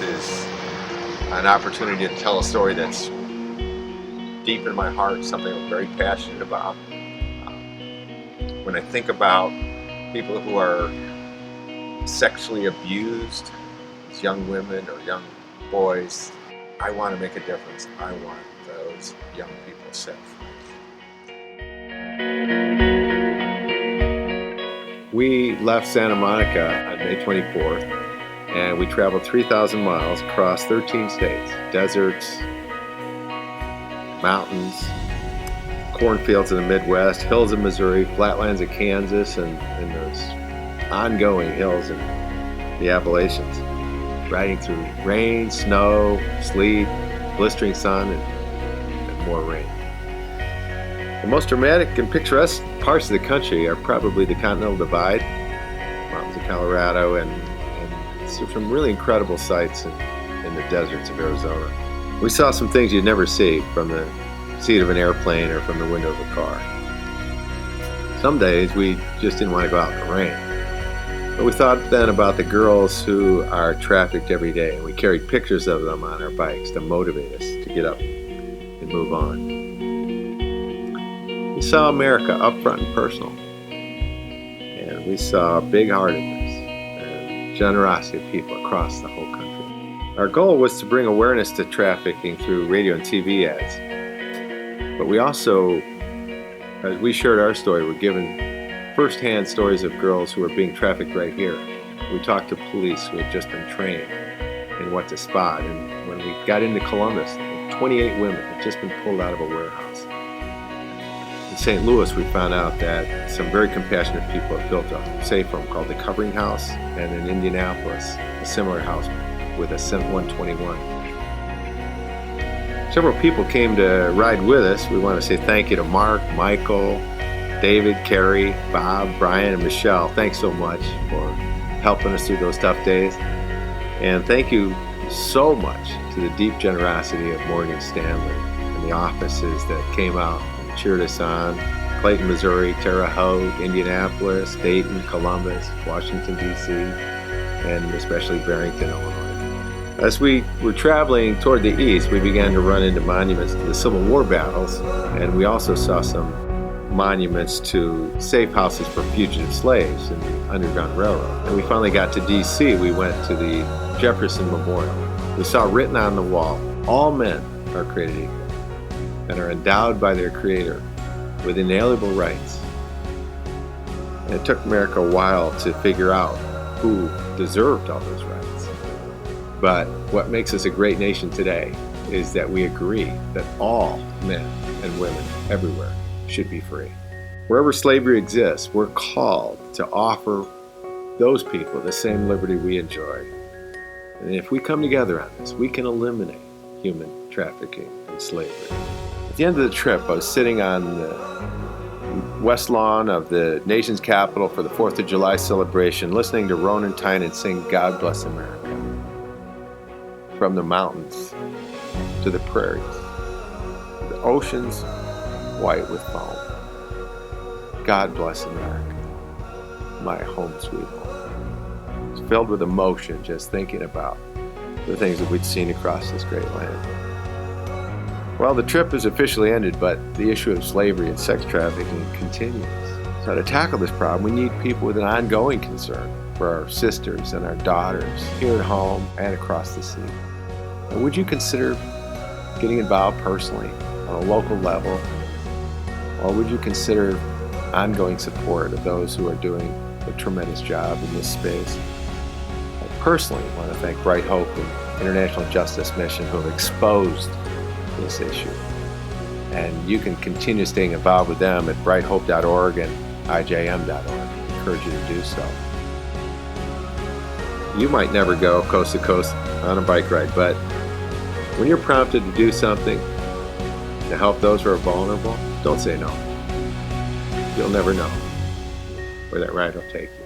This is an opportunity to tell a story that's deep in my heart, something I'm very passionate about. When I think about people who are sexually abused as young women or young boys, I want to make a difference. I want those young people set free. We left Santa Monica on May 24th, and we traveled 3,000 miles across 13 states, deserts, mountains, cornfields in the Midwest, hills of Missouri, flatlands of Kansas, and those ongoing hills in the Appalachians, riding through rain, snow, sleet, blistering sun, and more rain. The most dramatic and picturesque parts of the country are probably the Continental Divide, mountains of Colorado, and some really incredible sights in the deserts of Arizona. We saw some things you'd never see from the seat of an airplane or from the window of a car. Some days we just didn't want to go out in the rain. But we thought then about the girls who are trafficked every day, and we carried pictures of them on our bikes to motivate us to get up and move on. We saw America up front and personal, and we saw big-heartedness and generosity of people across the whole country. Our goal was to bring awareness to trafficking through radio and TV ads, but we also, as we shared our story, were given first-hand stories of girls who were being trafficked right here. We talked to police who had just been trained in what to spot, and when we got into Columbus, 28 women had just been pulled out of a warehouse. In St. Louis, we found out that some very compassionate people have built a safe home called the Covering House, and in Indianapolis, a similar house with a Cent 121. Several people came to ride with us. We want to say thank you to Mark, Michael, David, Carrie, Bob, Brian, and Michelle. Thanks so much for helping us through those tough days. And thank you so much to the deep generosity of Morgan Stanley and the offices that came out and cheered us on. Clayton, Missouri, Terre Haute, Indianapolis, Dayton, Columbus, Washington, D.C., and especially Barrington, Illinois. As we were traveling toward the east, we began to run into monuments to the Civil War battles, and we also saw some monuments to safe houses for fugitive slaves in the Underground Railroad. And we finally got to D.C. We went to the Jefferson Memorial. We saw written on the wall, "All men are created equal and are endowed by their Creator with inalienable rights." And it took America a while to figure out who deserved all those rights. But what makes us a great nation today is that we agree that all men and women everywhere should be free. Wherever slavery exists, we're called to offer those people the same liberty we enjoy. And if we come together on this, we can eliminate human trafficking and slavery. At the end of the trip, I was sitting on the west lawn of the nation's capital for the 4th of July celebration, listening to Ronan Tynan sing "God Bless America." From the mountains to the prairies, the oceans white with foam. God bless America, my home sweet home. It's filled with emotion just thinking about the things that we'd seen across this great land. Well, the trip is officially ended, but the issue of slavery and sex trafficking continues. So to tackle this problem, we need people with an ongoing concern for our sisters and our daughters here at home and across the sea. And would you consider getting involved personally on a local level? Or would you consider ongoing support of those who are doing a tremendous job in this space? I personally want to thank Bright Hope and International Justice Mission who have exposed this issue. And you can continue staying involved with them at brighthope.org and ijm.org. I encourage you to do so. You might never go coast to coast on a bike ride, but when you're prompted to do something to help those who are vulnerable, don't say no. You'll never know where that ride will take you.